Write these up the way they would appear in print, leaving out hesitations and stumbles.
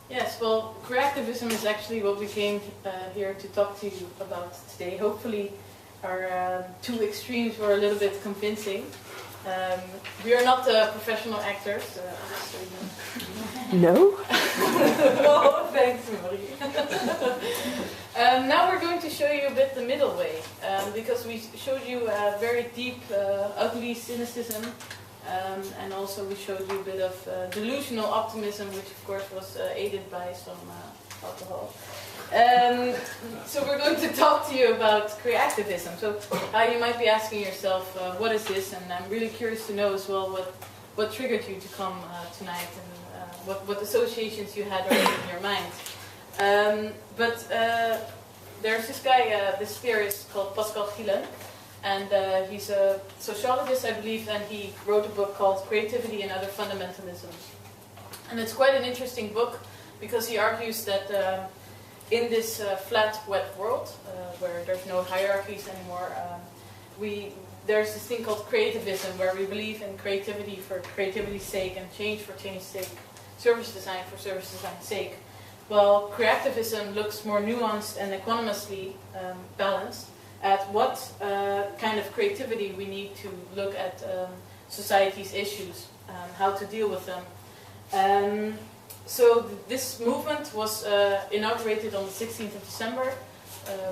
Yes, well, CreActivism is actually what we came here to talk to you about today. Hopefully our two extremes were a little bit convincing. We are not professional actors. No? Oh, thanks, Marie. Now we're going to show you a bit the middle way, because we showed you very deep, ugly cynicism, and also we showed you a bit of delusional optimism, which of course was aided by some alcohol. So we're going to talk to you about CreActivism. So you might be asking yourself, what is this? And I'm really curious to know as well what triggered you to come tonight, and what associations you had already in your mind. But there's this guy, this theorist called Pascal Ghielen, and he's a sociologist, I believe, and he wrote a book called Creativity and Other Fundamentalisms. And it's quite an interesting book because he argues that in this flat, wet world, where there's no hierarchies anymore, there's this thing called creativism, where we believe in creativity for creativity's sake and change for change's sake, service design for service design's sake. Well, CreActivism looks more nuanced and equanimously balanced at what kind of creativity we need to look at society's issues, how to deal with them. So this movement was inaugurated on the 16th of December,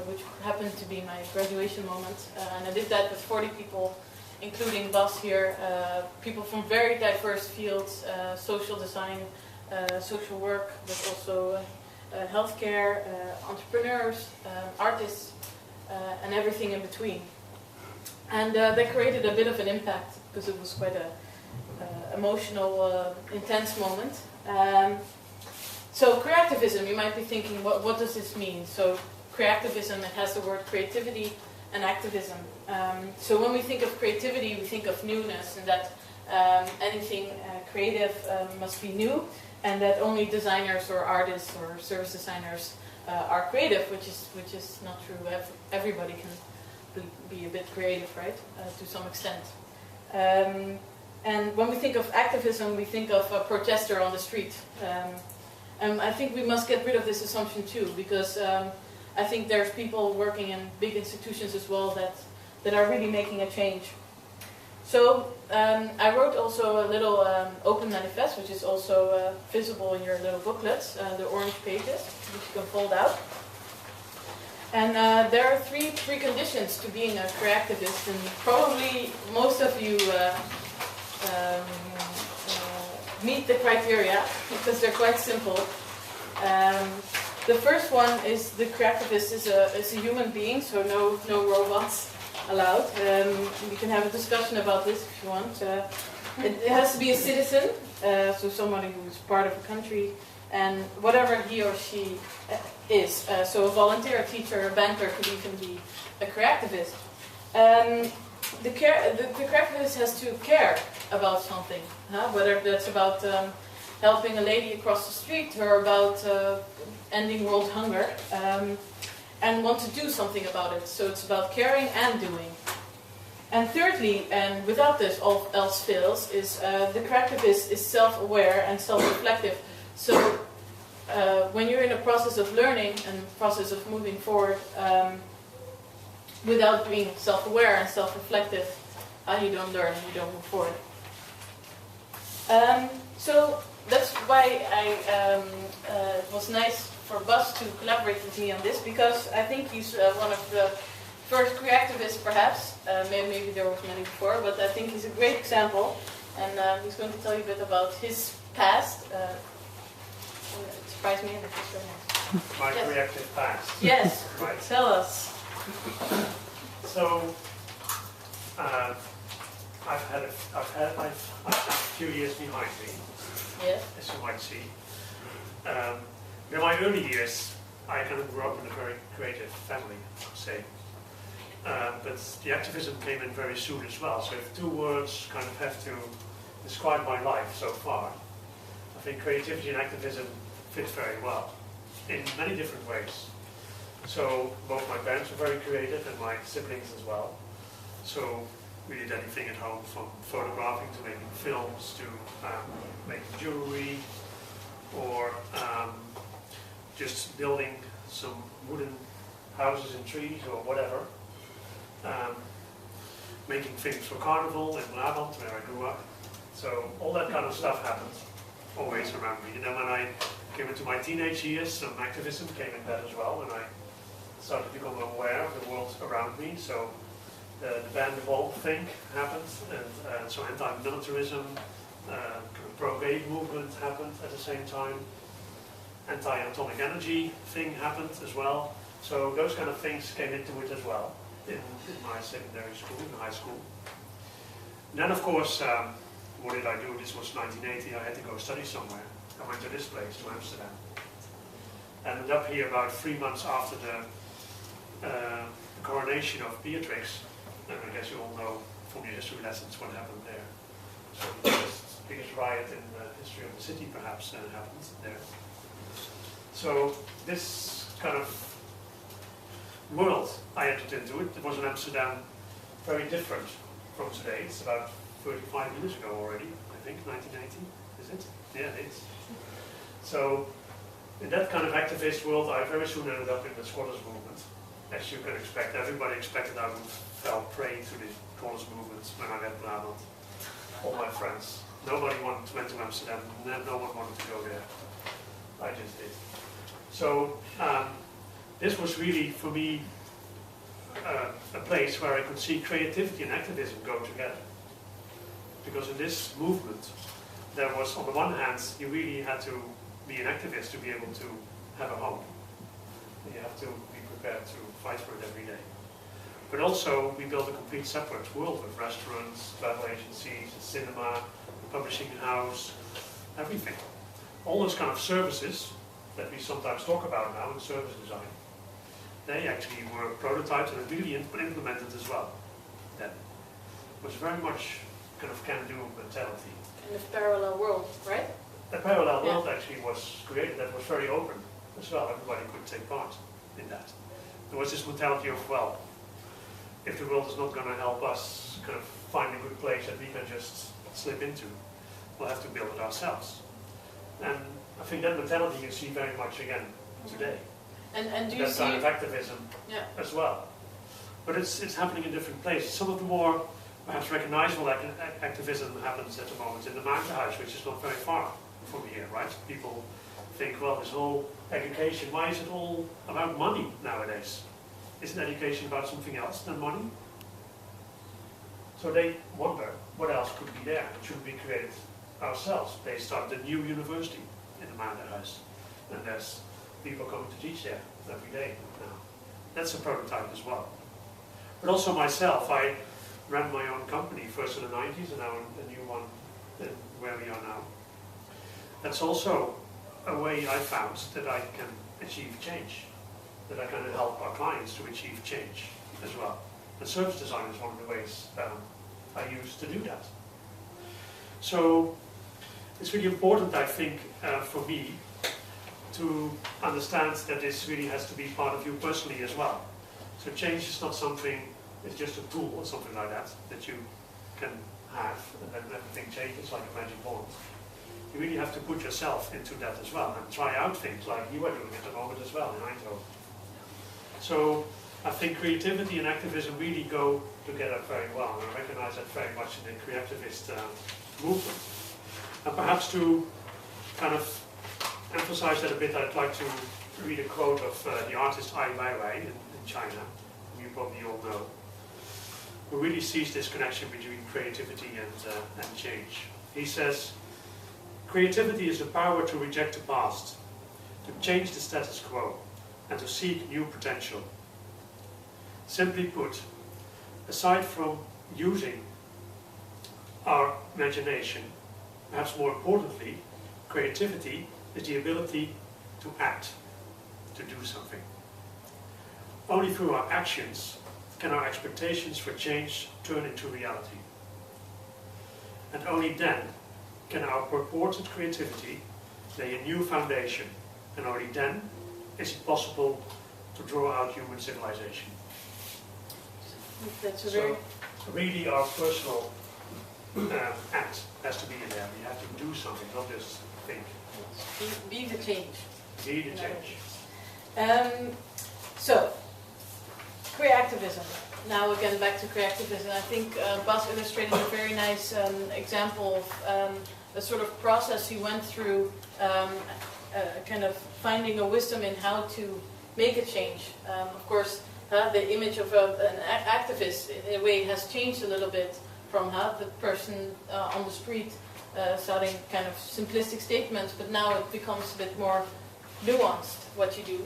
which happened to be my graduation moment. And I did that with 40 people, including Bas here, people from very diverse fields, social design, social work, but also healthcare, entrepreneurs, artists, and everything in between. And that created a bit of an impact because it was quite a emotional, intense moment. So CreActivism, you might be thinking, what does this mean? So CreActivism, it has the word creativity and activism. So when we think of creativity, we think of newness, and that anything creative must be new, and that only designers or artists or service designers are creative, which is not true. Everybody can be a bit creative, right, to some extent. And when we think of activism, we think of a protester on the street. And I think we must get rid of this assumption too, because I think there's people working in big institutions as well that are really making a change. So I wrote also a little open manifest, which is also visible in your little booklets, the orange pages, which you can fold out. And there are three preconditions to being a CreActivist, and probably most of you meet the criteria because they're quite simple. The first one is the CreActivist is a human being, so no robots allowed. We can have a discussion about this if you want. It has to be a citizen, so somebody who's part of a country, and whatever he or she is. So a volunteer, a teacher, a banker could even be a CreActivist. The CreActivist has to care about something, whether that's about helping a lady across the street or about ending world hunger, and want to do something about it. So it's about caring and doing. And thirdly, and without this all else fails, is the CreActivist is self-aware and self-reflective. So when you're in a process of learning and process of moving forward, without being self-aware and self-reflective, you don't learn and you don't move forward. So that's why it was nice for Bas to collaborate with me on this, because I think he's one of the first CreActivists, perhaps. Maybe there was many before, but I think he's a great example, and he's going to tell you a bit about his past. It surprised me, and it was very nice. My creative past. Yes, Right. Tell us. So, I've had a few years behind me, Yes. as you might see. In my early years, I kind of grew up in a very creative family, I would say. But the activism came in very soon as well. So if two words kind of have to describe my life so far, I think creativity and activism fit very well in many different ways. So both my parents were very creative and my siblings as well. So we did anything at home, from photographing to making films to making jewelry, or building some wooden houses in trees or whatever, making things for carnival in Brabant, where I grew up. So all that kind of stuff happened always around me. And then when I came into my teenage years, some activism came in that as well, and I started to become aware of the world around me. So the ban the bomb thing happened, and so anti-militarism, pro-gay movement happened at the same time. Anti-atomic energy thing happened as well. So those kind of things came into it as well in my secondary school, in high school. And then of course, what did I do? This was 1980, I had to go study somewhere. I went to this place, to Amsterdam. Ended up here about 3 months after the coronation of Beatrix. And I guess you all know from your history lessons what happened there. So the biggest riot in the history of the city perhaps happened there. So this kind of world I entered into, it was in Amsterdam very different from today. It's about 35 years ago already, I think, 1980, is it? Yeah, it is. So in that kind of activist world, I very soon ended up in the squatters movement. As you can expect, everybody expected I would fall prey to the squatters movement when I left Brabant. All my friends. Nobody went to Amsterdam, no one wanted to go there. I just did. So this was really, for me, a place where I could see creativity and activism go together. Because in this movement, there was, on the one hand, you really had to be an activist to be able to have a home. You have to be prepared to fight for it every day. But also, we built a complete separate world with restaurants, travel agencies, a cinema, a publishing house, everything. All those kind of services that we sometimes talk about now in service design, they actually were prototypes and really implemented as well. Then it was very much kind of can-do mentality. In a parallel world, right? A parallel world actually was created that was very open as well. Everybody could take part in that. There was this mentality of, well, if the world is not going to help us kind of find a good place that we can just slip into, we'll have to build it ourselves. And I think that mentality you see very much again today. And do you that see kind of activism as well. But it's happening in different places. Some of the more perhaps recognizable activism happens at the moment in the Raaijmakers, which is not very far from here, right? People think, well, this whole education, why is it all about money nowadays? Isn't education about something else than money? So they wonder what else could be there. Should we create it ourselves? They start a new university in the Raaijmakers, and there's people coming to teach there every day now. That's a prototype as well. But also myself, I ran my own company first in the 90s and now a new one where we are now. That's also a way I found that I can achieve change, that I can help our clients to achieve change as well. And service design is one of the ways I use to do that. So it's really important, I think, for me to understand that this really has to be part of you personally as well. So change is not something, it's just a tool or something like that you can have, and then everything changes like a magic wand. You really have to put yourself into that as well and try out things like you are doing at the moment as well in Eindhoven. So I think creativity and activism really go together very well, and I recognize that very much in the CreActivist movement. And perhaps to kind of emphasize that a bit, I'd like to read a quote of the artist Ai Weiwei in China, who you probably all know, who really sees this connection between creativity and change. He says, "Creativity is the power to reject the past, to change the status quo, and to seek new potential. Simply put, aside from using our imagination, perhaps more importantly, creativity is the ability to act, to do something. Only through our actions can our expectations for change turn into reality. And only then can our purported creativity lay a new foundation, and only then is it possible to draw out human civilization." That's a So really our personal act has to be in there. We have to do something, not just think. Be the change. Be the change. So, CreActivism. Now again back to CreActivism. I think Bas illustrated a very nice example of a sort of process he went through, kind of finding a wisdom in how to make a change. Of course, the image of an activist in a way has changed a little bit from the person on the street shouting kind of simplistic statements, but now it becomes a bit more nuanced what you do.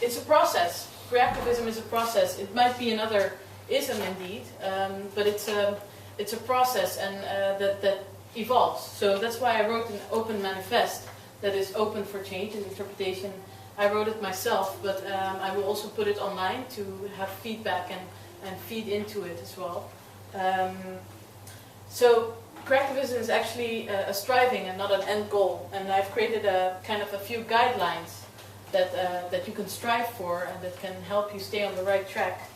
It's a process. CreActivism is a process. It might be another ism indeed, but it's a process and that evolves. So that's why I wrote an open manifest that is open for change and interpretation. I wrote it myself, but I will also put it online to have feedback and feed into it as well. So CreActivism is actually a striving and not an end goal, and I've created a kind of a few guidelines that you can strive for and that can help you stay on the right track.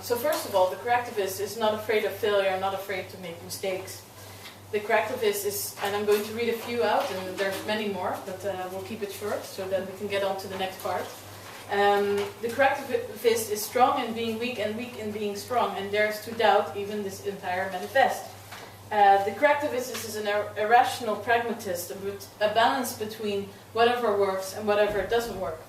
So first of all, the CreActivist is not afraid of failure, not afraid to make mistakes. The CreActivist is, and I'm going to read a few out, and there's many more, but we'll keep it short so that we can get on to the next part. The CreActivist is strong in being weak and weak in being strong, and dares to doubt even this entire manifest. The CreActivist is an irrational pragmatist, a balance between whatever works and whatever doesn't work.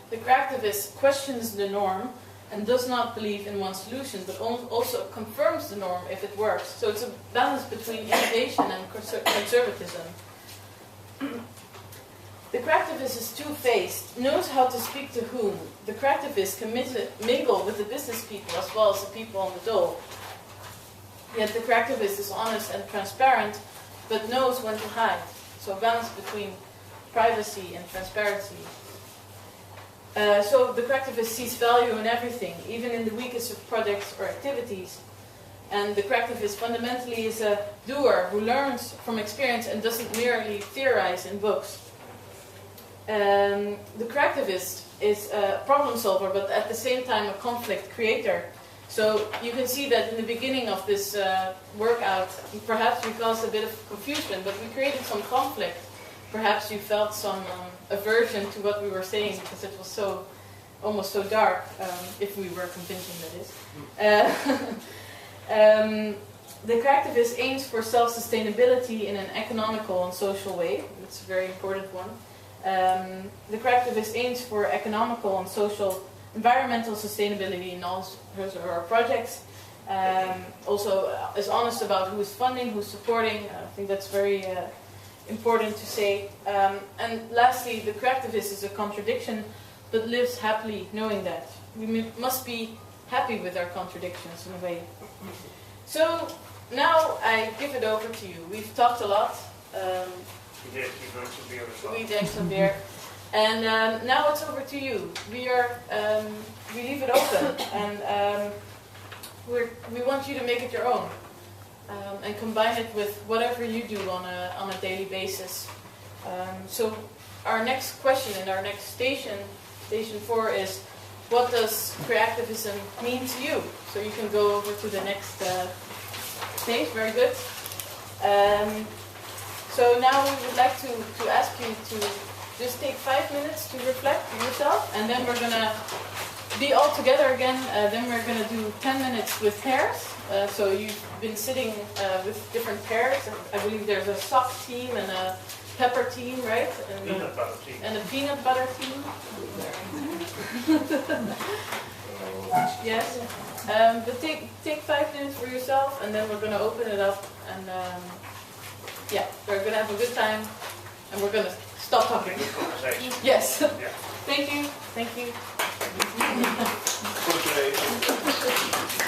The CreActivist questions the norm and does not believe in one solution, but also confirms the norm if it works. So it's a balance between innovation and conservatism. The CreActivist is two-faced, knows how to speak to whom. The CreActivist can mingle with the business people as well as the people on the dole. Yet the CreActivist is honest and transparent, but knows when to hide. So a balance between privacy and transparency. So the CreActivist sees value in everything, even in the weakest of projects or activities. And the CreActivist fundamentally is a doer who learns from experience and doesn't merely theorize in books. The CreActivist is a problem solver, but at the same time a conflict creator. So you can see that in the beginning of this workout, perhaps we caused a bit of confusion, but we created some conflict. Perhaps you felt some aversion to what we were saying because it was almost so dark, if we were convincing, that is. The CreActivist aims for self-sustainability in an economical and social way. That's a very important one. The CreActivist aims for economical and social, environmental sustainability in all our projects. Also is honest about who is funding, who's supporting. I think that's very important to say. And lastly, the CreActivist is a contradiction, but lives happily knowing that. We must be happy with our contradictions in a way. So now I give it over to you. We've talked a lot. We did. We drank some beer as well. We drank some beer. And now it's over to you. We leave it open, and we want you to make it your own. And combine it with whatever you do on a daily basis. So our next question in our next station 4, is, what does CreActivism mean to you? So you can go over to the next page. Very good. So now we would like to ask you to just take 5 minutes to reflect yourself, and then we're going to be all together again. Then we're going to do 10 minutes with pairs. So you've been sitting with different pairs. I believe there's a sock team and a pepper team, right? And peanut butter team. And a peanut butter team. Yes. But take 5 minutes for yourself, and then we're going to open it up. And yeah, we're going to have a good time, and we're going to stop talking. Conversation. Yes. Yeah. Thank you. Thank you. Goed idee.